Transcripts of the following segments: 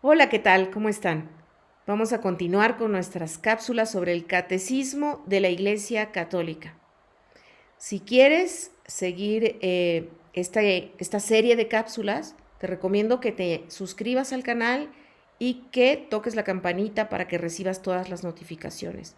Hola, ¿qué tal? ¿Cómo están? Vamos a continuar con nuestras cápsulas sobre el Catecismo de la Iglesia Católica. Si quieres seguir esta serie de cápsulas, te recomiendo que te suscribas al canal y que toques la campanita para que recibas todas las notificaciones.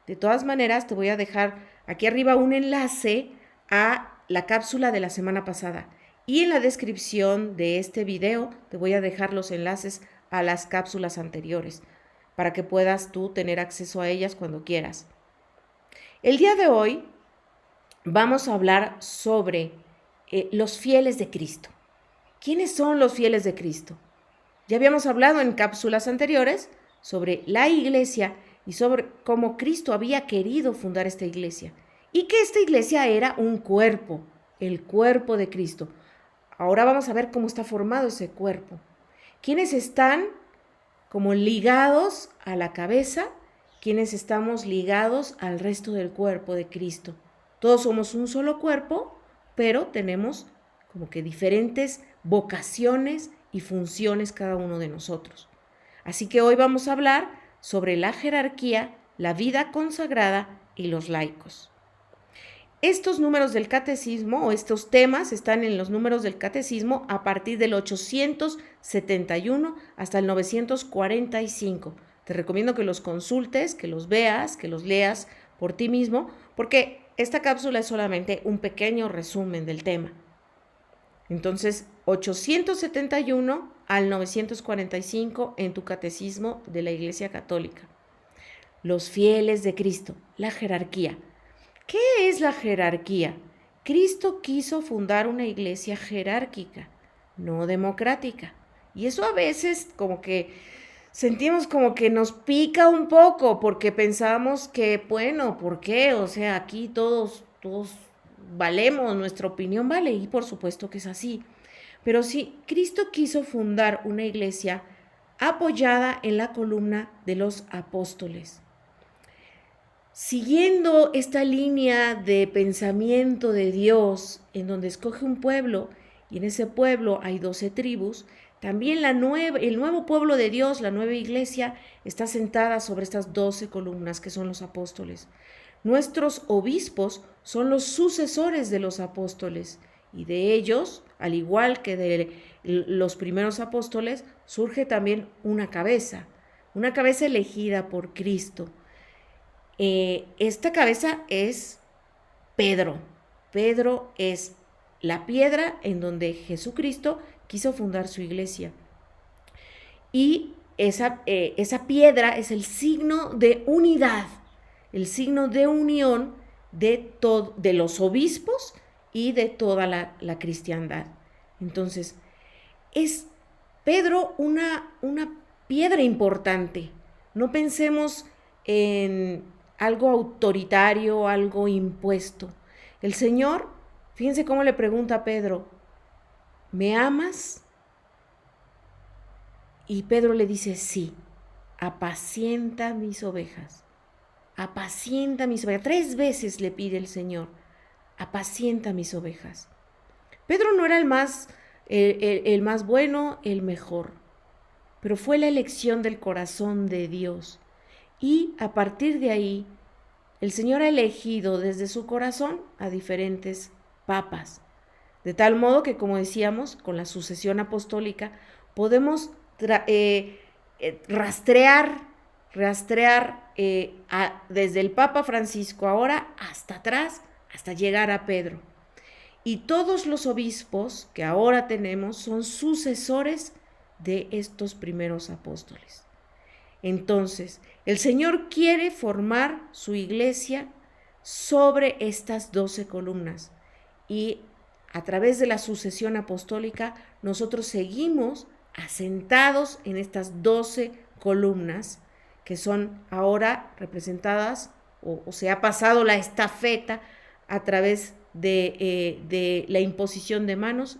De todas maneras, te voy a dejar aquí arriba un enlace a la cápsula de la semana pasada. Y en la descripción de este video te voy a dejar los enlaces a las cápsulas anteriores para que puedas tú tener acceso a ellas cuando quieras. El día de hoy vamos a hablar sobre los fieles de Cristo. ¿Quiénes son los fieles de Cristo? Ya habíamos hablado en cápsulas anteriores sobre la iglesia y sobre cómo Cristo había querido fundar esta iglesia y que esta iglesia era un cuerpo, el cuerpo de Cristo. Ahora vamos a ver cómo está formado ese cuerpo. ¿Quiénes están como ligados a la cabeza? ¿Quiénes estamos ligados al resto del cuerpo de Cristo? Todos somos un solo cuerpo, pero tenemos como que diferentes vocaciones y funciones cada uno de nosotros. Así que hoy vamos a hablar sobre la jerarquía, la vida consagrada y los laicos. Estos números del catecismo o estos temas están en los números del catecismo a partir del 871 hasta el 945. Te recomiendo que los consultes, que los veas, que los leas por ti mismo, porque esta cápsula es solamente un pequeño resumen del tema. Entonces, 871 al 945 en tu catecismo de la Iglesia Católica. Los fieles de Cristo, la jerarquía. ¿Qué es la jerarquía? Cristo quiso fundar una iglesia jerárquica, no democrática. Y eso a veces como que sentimos como que nos pica un poco porque pensamos que, bueno, ¿por qué? O sea, aquí todos valemos, nuestra opinión vale y por supuesto que es así. Pero sí, Cristo quiso fundar una iglesia apoyada en la columna de los apóstoles. Siguiendo esta línea de pensamiento de Dios, en donde escoge un pueblo, y en ese pueblo hay 12 tribus, también el nuevo pueblo de Dios, la nueva iglesia, está sentada sobre estas 12 columnas que son los apóstoles. Nuestros obispos son los sucesores de los apóstoles, y de ellos, al igual que de los primeros apóstoles, surge también una cabeza elegida por Cristo. Esta cabeza es Pedro. Pedro es la piedra en donde Jesucristo quiso fundar su iglesia. Y esa piedra es el signo de unidad, el signo de unión de los obispos y de toda la cristiandad. Entonces, es Pedro una piedra importante. No pensemos en algo autoritario, algo impuesto. El Señor, fíjense cómo le pregunta a Pedro, ¿me amas? Y Pedro le dice, sí, apacienta mis ovejas. Apacienta mis ovejas. 3 veces le pide el Señor, apacienta mis ovejas. Pedro no era el más bueno, el mejor, pero fue la elección del corazón de Dios. Y a partir de ahí, el Señor ha elegido desde su corazón a diferentes papas. De tal modo que, como decíamos, con la sucesión apostólica podemos rastrear desde el Papa Francisco ahora hasta atrás, hasta llegar a Pedro. Y todos los obispos que ahora tenemos son sucesores de estos primeros apóstoles. Entonces, el Señor quiere formar su iglesia sobre estas 12 columnas y a través de la sucesión apostólica nosotros seguimos asentados en estas 12 columnas que son ahora representadas o se ha pasado la estafeta a través de la imposición de manos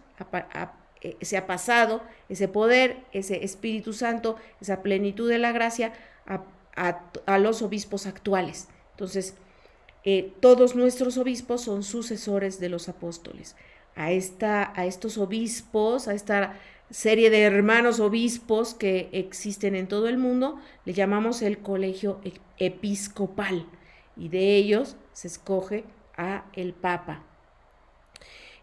se ha pasado ese poder, ese Espíritu Santo, esa plenitud de la gracia a los obispos actuales. Entonces, todos nuestros obispos son sucesores de los apóstoles. A estos obispos, a esta serie de hermanos obispos que existen en todo el mundo, le llamamos el colegio episcopal, y de ellos se escoge a el Papa.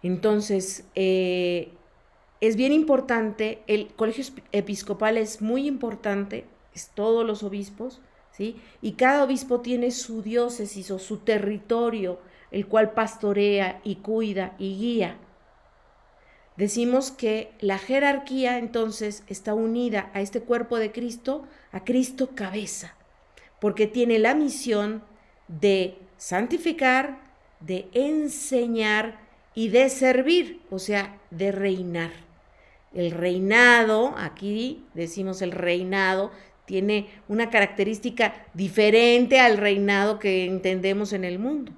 Entonces, es bien importante, el colegio episcopal es muy importante, es todos los obispos, ¿sí? Y cada obispo tiene su diócesis o su territorio, el cual pastorea y cuida y guía. Decimos que la jerarquía entonces está unida a este cuerpo de Cristo, a Cristo cabeza, porque tiene la misión de santificar, de enseñar y de servir, o sea, de reinar. El reinado, aquí decimos el reinado, tiene una característica diferente al reinado que entendemos en el mundo.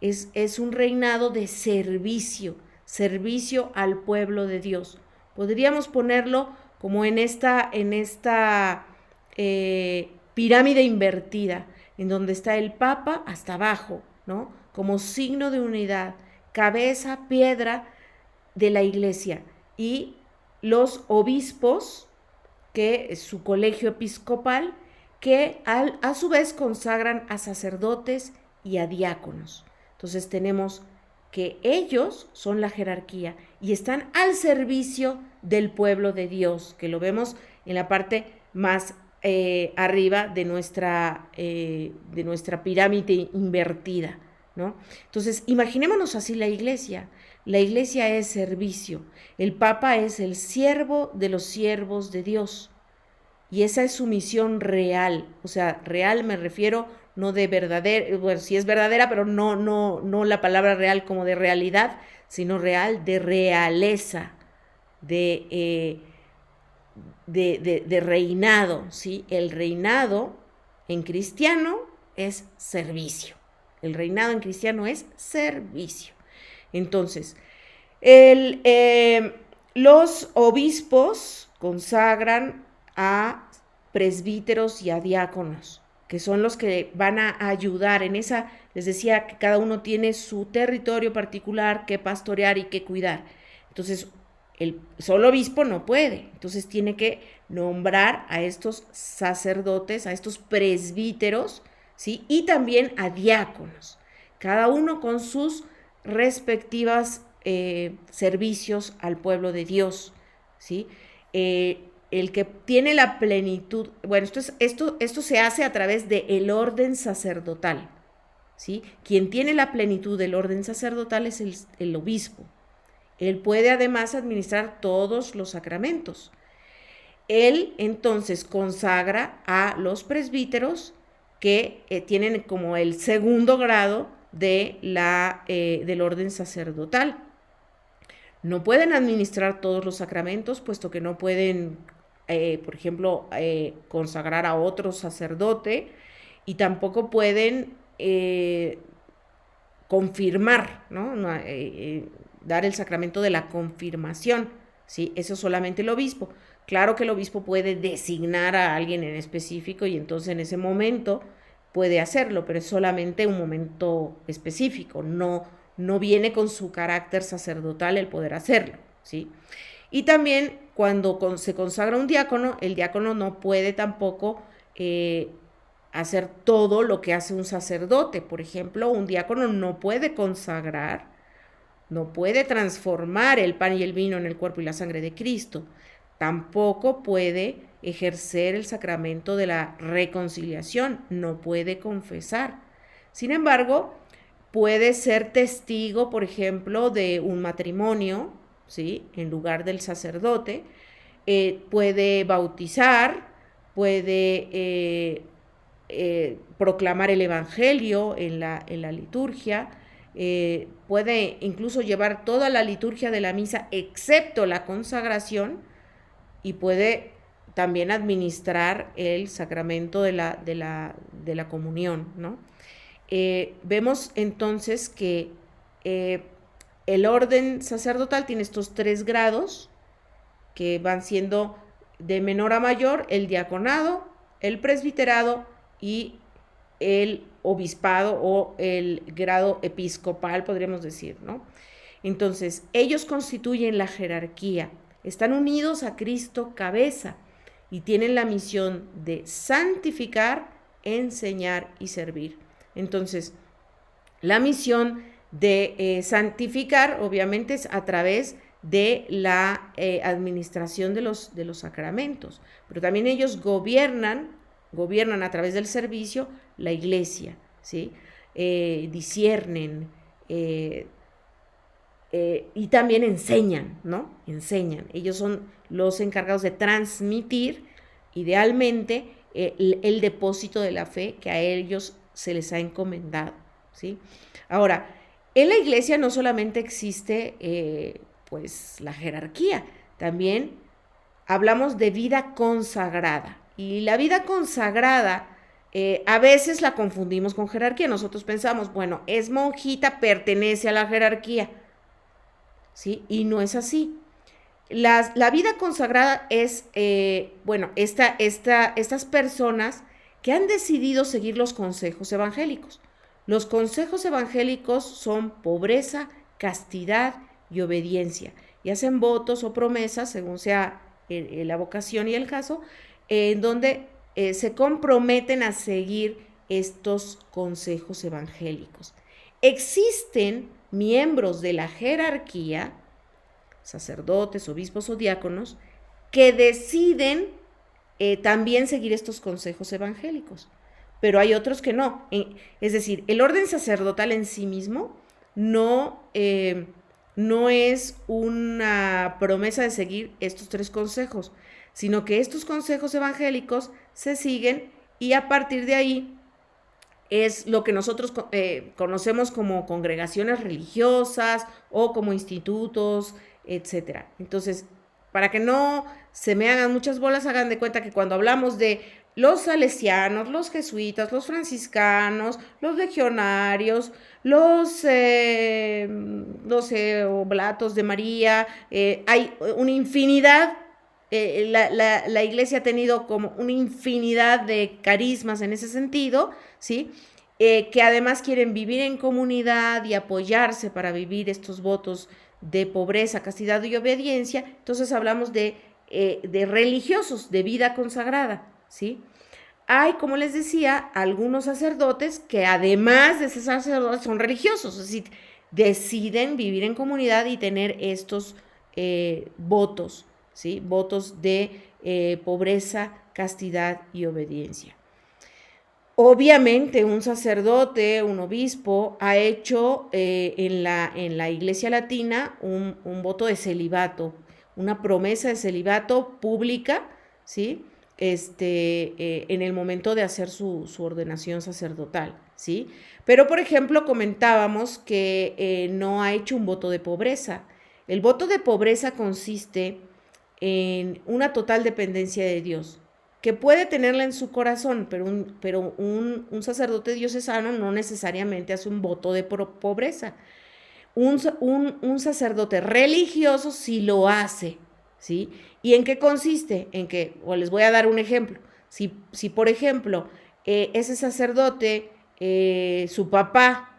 Es un reinado de servicio, servicio al pueblo de Dios. Podríamos ponerlo como en esta pirámide invertida, en donde está el Papa hasta abajo, ¿no? Como signo de unidad, cabeza, piedra de la Iglesia, y los obispos, que es su colegio episcopal, que a su vez consagran a sacerdotes y a diáconos. Entonces tenemos que ellos son la jerarquía y están al servicio del pueblo de Dios, que lo vemos en la parte más arriba de nuestra pirámide invertida, ¿no? Entonces, imaginémonos así la iglesia. La iglesia es servicio. El Papa es el siervo de los siervos de Dios. Y esa es su misión real. O sea, real me refiero no de verdadera, bueno, sí es verdadera, pero no la palabra real como de realidad, sino real de realeza, de reinado, ¿sí? El reinado en cristiano es servicio. El reinado en cristiano es servicio. Entonces, los obispos consagran a presbíteros y a diáconos, que son los que van a ayudar en esa, les decía que cada uno tiene su territorio particular que pastorear y que cuidar. Entonces, el solo obispo no puede, entonces tiene que nombrar a estos sacerdotes, a estos presbíteros, ¿sí? Y también a diáconos, cada uno con sus respectivas servicios al pueblo de Dios, ¿sí? El que tiene la plenitud, bueno, esto se hace a través del orden sacerdotal, ¿sí? Quien tiene la plenitud del orden sacerdotal es el obispo. Él puede además administrar todos los sacramentos. Él entonces consagra a los presbíteros que tienen como el segundo grado del orden sacerdotal. No pueden administrar todos los sacramentos, puesto que no pueden, por ejemplo, consagrar a otro sacerdote, y tampoco pueden confirmar, ¿no? Dar el sacramento de la confirmación, ¿sí? Eso solamente el obispo. Claro que el obispo puede designar a alguien en específico y entonces en ese momento puede hacerlo, pero es solamente un momento específico, no viene con su carácter sacerdotal el poder hacerlo, ¿sí? Y también cuando se consagra un diácono, el diácono no puede tampoco hacer todo lo que hace un sacerdote. Por ejemplo, un diácono no puede consagrar, no puede transformar el pan y el vino en el cuerpo y la sangre de Cristo. Tampoco puede ejercer el sacramento de la reconciliación, no puede confesar. Sin embargo, puede ser testigo, por ejemplo, de un matrimonio, ¿sí? En lugar del sacerdote. Puede bautizar, puede proclamar el evangelio en la liturgia, puede incluso llevar toda la liturgia de la misa excepto la consagración, y puede también administrar el sacramento de la comunión, ¿no? Vemos entonces que el orden sacerdotal tiene estos 3 grados que van siendo de menor a mayor: el diaconado, el presbiterado y el obispado o el grado episcopal, podríamos decir, ¿no? Entonces, ellos constituyen la jerarquía, están unidos a Cristo cabeza y tienen la misión de santificar, enseñar y servir. Entonces, la misión de santificar, obviamente, es a través de la administración de los sacramentos, pero también ellos gobiernan a través del servicio la iglesia, ¿sí? Disciernen y también enseñan, ¿no? Enseñan. Ellos son los encargados de transmitir, idealmente, el depósito de la fe que a ellos se les ha encomendado, ¿sí? Ahora, en la iglesia no solamente existe pues la jerarquía, también hablamos de vida consagrada. Y la vida consagrada a veces la confundimos con jerarquía. Nosotros pensamos, bueno, es monjita, pertenece a la jerarquía, ¿sí? Y no es así. La vida consagrada es, bueno, estas personas que han decidido seguir los consejos evangélicos. Los consejos evangélicos son pobreza, castidad y obediencia. Y hacen votos o promesas, según sea la vocación y el caso, en donde se comprometen a seguir estos consejos evangélicos. Existen miembros de la jerarquía, sacerdotes, obispos o diáconos, que deciden también seguir estos consejos evangélicos, pero hay otros que no. Es decir, el orden sacerdotal en sí mismo no es una promesa de seguir estos 3 consejos, sino que estos consejos evangélicos se siguen y a partir de ahí es lo que nosotros conocemos como congregaciones religiosas o como institutos, etcétera. Entonces, para que no se me hagan muchas bolas, hagan de cuenta que cuando hablamos de los salesianos, los jesuitas, los franciscanos, los legionarios, los oblatos de María, hay una infinidad. La iglesia ha tenido como una infinidad de carismas en ese sentido, ¿sí? Que además quieren vivir en comunidad y apoyarse para vivir estos votos de pobreza, castidad y obediencia. Entonces hablamos de religiosos, de vida consagrada, ¿sí? Hay, como les decía, algunos sacerdotes que además de ser sacerdotes son religiosos, es decir, deciden vivir en comunidad y tener estos votos, ¿sí? Votos de pobreza, castidad y obediencia. Obviamente un sacerdote, un obispo, ha hecho en la Iglesia Latina un voto de celibato, una promesa de celibato pública, ¿sí? En el momento de hacer su ordenación sacerdotal, ¿sí? Pero, por ejemplo, comentábamos que no ha hecho un voto de pobreza. El voto de pobreza consiste en una total dependencia de Dios, que puede tenerla en su corazón, pero un sacerdote diocesano no necesariamente hace un voto de pobreza. Un sacerdote religioso sí lo hace, ¿sí? ¿Y en qué consiste? En que, o les voy a dar un ejemplo, si por ejemplo, ese sacerdote, su papá,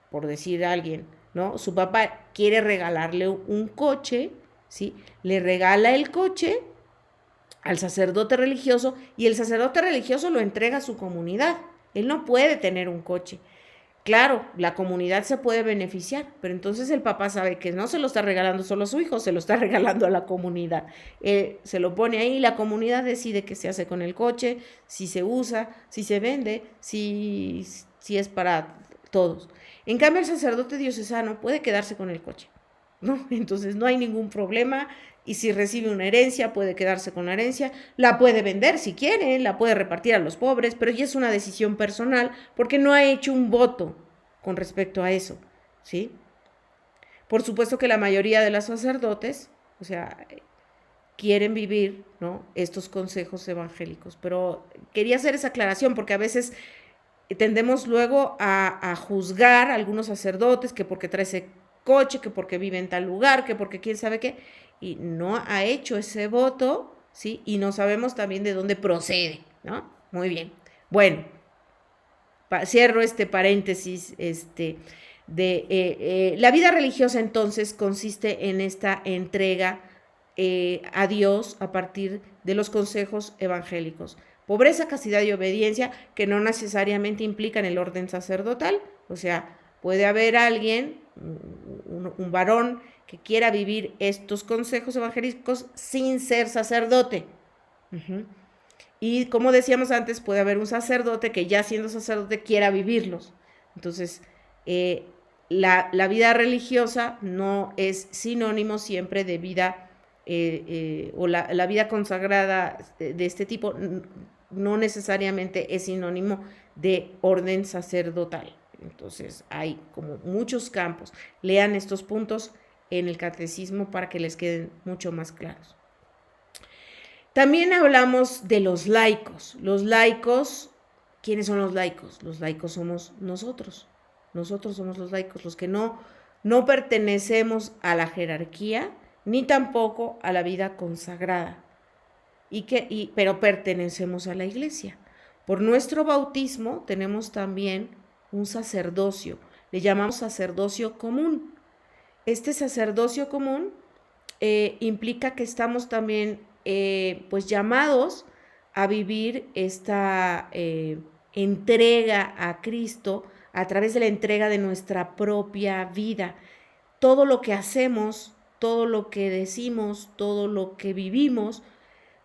por decir a alguien, ¿no? Su papá quiere regalarle un coche, ¿sí? Le regala el coche al sacerdote religioso y el sacerdote religioso lo entrega a su comunidad. Él no puede tener un coche. Claro, la comunidad se puede beneficiar, pero entonces el papá sabe que no se lo está regalando solo a su hijo, se lo está regalando a la comunidad. Se lo pone ahí, la comunidad decide qué se hace con el coche, si se usa, si se vende, si es para todos. En cambio, el sacerdote diocesano puede quedarse con el coche, ¿no? Entonces no hay ningún problema. Y si recibe una herencia, puede quedarse con la herencia, la puede vender si quiere, la puede repartir a los pobres, pero ya es una decisión personal porque no ha hecho un voto con respecto a eso, ¿sí? Por supuesto que la mayoría de los sacerdotes, o sea, quieren vivir, ¿no?, estos consejos evangélicos, pero quería hacer esa aclaración porque a veces tendemos luego a juzgar a algunos sacerdotes que porque trae ese coche, que porque vive en tal lugar, que porque quién sabe qué, y no ha hecho ese voto, ¿sí? Y no sabemos también de dónde procede, ¿no? Muy bien. Bueno, cierro este paréntesis, la vida religiosa entonces consiste en esta entrega a Dios a partir de los consejos evangélicos. Pobreza, castidad y obediencia, que no necesariamente implican el orden sacerdotal. O sea, puede haber alguien, un varón, que quiera vivir estos consejos evangélicos sin ser sacerdote. Uh-huh. Y como decíamos antes, puede haber un sacerdote que ya siendo sacerdote quiera vivirlos. Entonces, la vida religiosa no es sinónimo siempre de vida, o la vida consagrada de este tipo no necesariamente es sinónimo de orden sacerdotal. Entonces, hay como muchos campos. Lean estos puntos en el catecismo para que les queden mucho más claros. También hablamos de los laicos. Los laicos, ¿quiénes son los laicos? Los laicos somos nosotros. Nosotros somos los laicos, los que no pertenecemos a la jerarquía, ni tampoco a la vida consagrada, pero pertenecemos a la iglesia. Por nuestro bautismo tenemos también un sacerdocio, le llamamos sacerdocio común. Este sacerdocio común implica que estamos también pues llamados a vivir esta entrega a Cristo a través de la entrega de nuestra propia vida. Todo lo que hacemos, todo lo que decimos, todo lo que vivimos,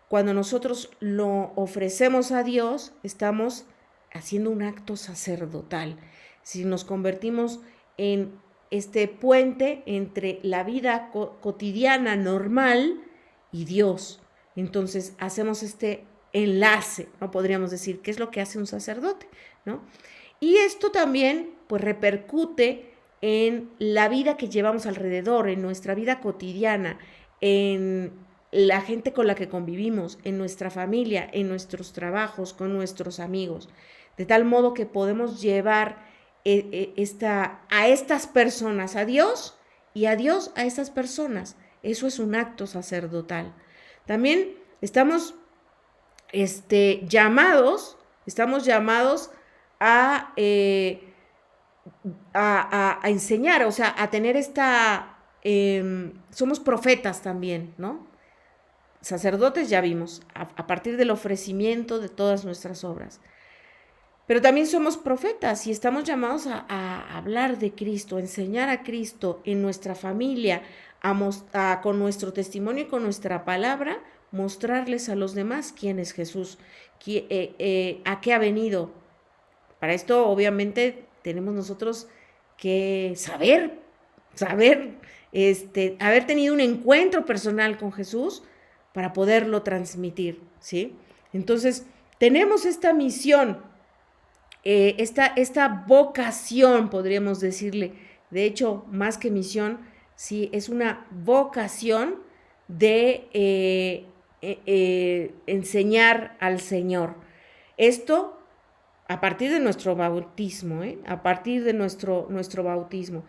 cuando nosotros lo ofrecemos a Dios, estamos haciendo un acto sacerdotal. Si nos convertimos en este puente entre la vida cotidiana normal y Dios, entonces hacemos este enlace, ¿no? Podríamos decir, ¿qué es lo que hace un sacerdote? ¿No? Y esto también pues repercute en la vida que llevamos alrededor, en nuestra vida cotidiana, en la gente con la que convivimos, en nuestra familia, en nuestros trabajos, con nuestros amigos, de tal modo que podemos llevar a estas personas a Dios y a Dios a estas personas. Eso es un acto sacerdotal. También estamos llamados a enseñar, o sea, a tener somos profetas también, ¿no? Sacerdotes ya vimos, a partir del ofrecimiento de todas nuestras obras. Pero también somos profetas y estamos llamados a hablar de Cristo, a enseñar a Cristo en nuestra familia, con nuestro testimonio y con nuestra palabra, mostrarles a los demás quién es Jesús, a qué ha venido. Para esto, obviamente, tenemos nosotros que saber, haber tenido un encuentro personal con Jesús para poderlo transmitir, ¿sí? Entonces, tenemos esta misión, esta vocación, podríamos decirle, de hecho, más que misión, sí, es una vocación de enseñar al Señor. Esto a partir de nuestro bautismo, a partir de nuestro bautismo.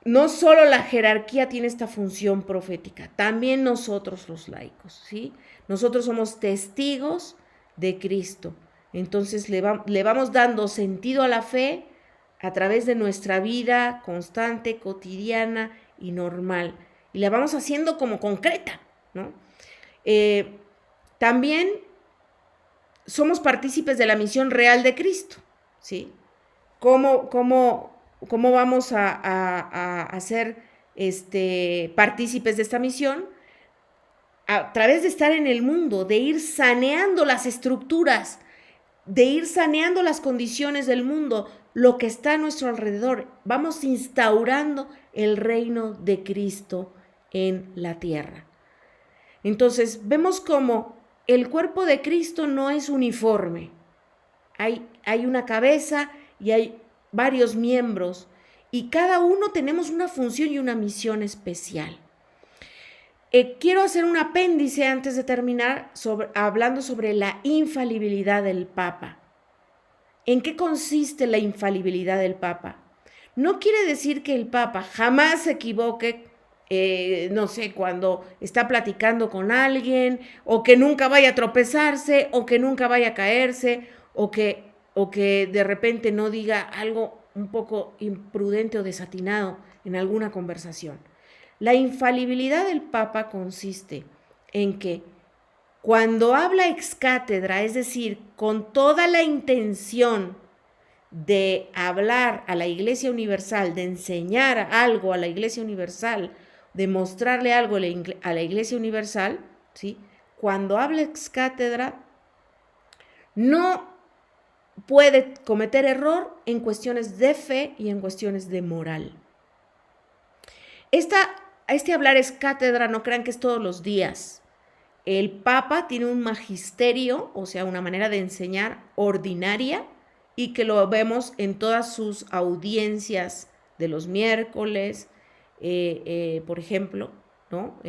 No solo la jerarquía tiene esta función profética, también nosotros los laicos, ¿sí? Nosotros somos testigos de Cristo. Entonces le vamos dando sentido a la fe a través de nuestra vida constante, cotidiana y normal. Y la vamos haciendo como concreta, ¿no? También somos partícipes de la misión real de Cristo, ¿sí? ¿Cómo vamos a ser partícipes de esta misión? A través de estar en el mundo, de ir saneando las estructuras, de ir saneando las condiciones del mundo, lo que está a nuestro alrededor. Vamos instaurando el reino de Cristo en la tierra. Entonces, vemos cómo el cuerpo de Cristo no es uniforme. Hay una cabeza y hay varios miembros y cada uno tenemos una función y una misión especial. Quiero hacer un apéndice antes de terminar hablando sobre la infalibilidad del Papa. ¿En qué consiste la infalibilidad del Papa? No quiere decir que el Papa jamás se equivoque, no sé, cuando está platicando con alguien, o que nunca vaya a tropezarse, o que nunca vaya a caerse, o que de repente no diga algo un poco imprudente o desatinado en alguna conversación. La infalibilidad del Papa consiste en que cuando habla ex cátedra, es decir, con toda la intención de hablar a la Iglesia Universal, de enseñar algo a la Iglesia Universal, de mostrarle algo a la Iglesia Universal, ¿sí? Cuando habla ex cátedra, no puede cometer error en cuestiones de fe y en cuestiones de moral. Este hablar ex cátedra, no crean que es todos los días. El Papa tiene un magisterio, o sea, una manera de enseñar ordinaria, y que lo vemos en todas sus audiencias de los miércoles, por ejemplo, ¿no?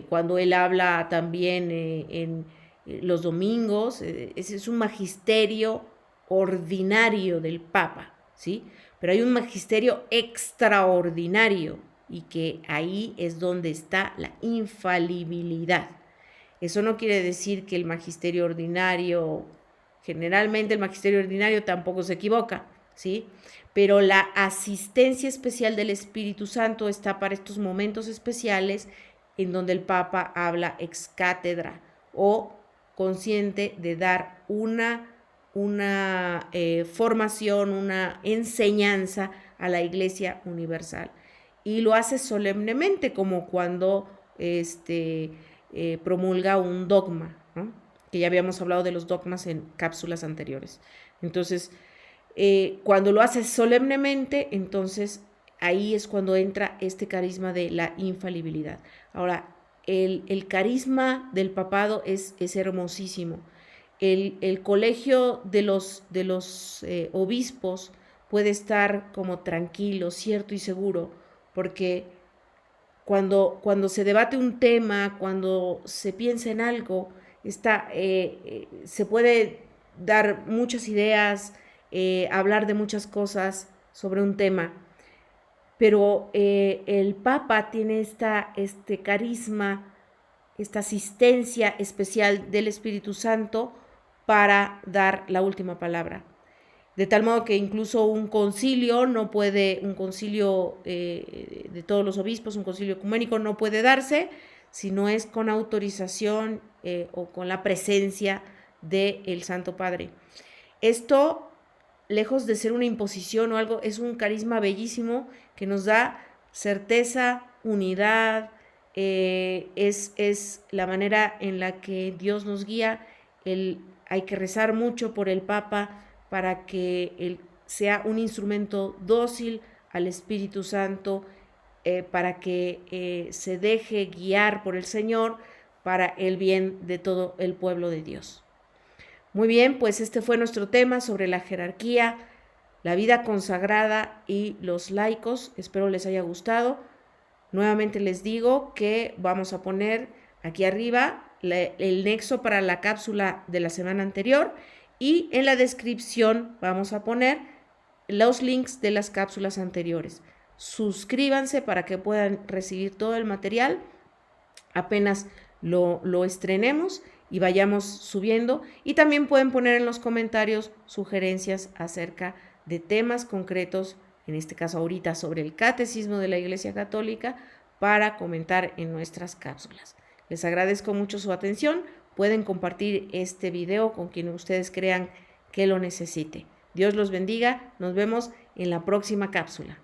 Cuando él habla también en los domingos, ese es un magisterio ordinario del Papa, ¿sí? Pero hay un magisterio extraordinario y que ahí es donde está la infalibilidad. Eso no quiere decir que el magisterio ordinario, generalmente el magisterio ordinario tampoco se equivoca, ¿sí? Pero la asistencia especial del Espíritu Santo está para estos momentos especiales en donde el Papa habla ex cátedra o consciente de dar una formación, una enseñanza a la Iglesia Universal. Y lo hace solemnemente, como cuando promulga un dogma, ¿no? Que ya habíamos hablado de los dogmas en cápsulas anteriores. Entonces, cuando lo hace solemnemente, entonces ahí es cuando entra este carisma de la infalibilidad. Ahora, el carisma del papado es hermosísimo. El colegio de los obispos puede estar como tranquilo, cierto y seguro, porque cuando se debate un tema, cuando se piensa en algo, se puede dar muchas ideas, hablar de muchas cosas sobre un tema, pero el Papa tiene este carisma, esta asistencia especial del Espíritu Santo para dar la última palabra. De tal modo que incluso un concilio de todos los obispos, un concilio ecuménico no puede darse si no es con autorización o con la presencia del Santo Padre. Esto, lejos de ser una imposición o algo, es un carisma bellísimo que nos da certeza, unidad, es la manera en la que Dios nos guía. Hay que rezar mucho por el Papa para que él sea un instrumento dócil al Espíritu Santo, para que se deje guiar por el Señor para el bien de todo el pueblo de Dios. Muy bien, pues este fue nuestro tema sobre la jerarquía, la vida consagrada y los laicos. Espero les haya gustado. Nuevamente les digo que vamos a poner aquí arriba el nexo para la cápsula de la semana anterior y en la descripción vamos a poner los links de las cápsulas anteriores. Suscríbanse para que puedan recibir todo el material apenas lo estrenemos y vayamos subiendo, y también pueden poner en los comentarios sugerencias acerca de temas concretos, en este caso ahorita sobre el catecismo de la Iglesia Católica, para comentar en nuestras cápsulas. Les agradezco mucho su atención. Pueden compartir este video con quien ustedes crean que lo necesite. Dios los bendiga. Nos vemos en la próxima cápsula.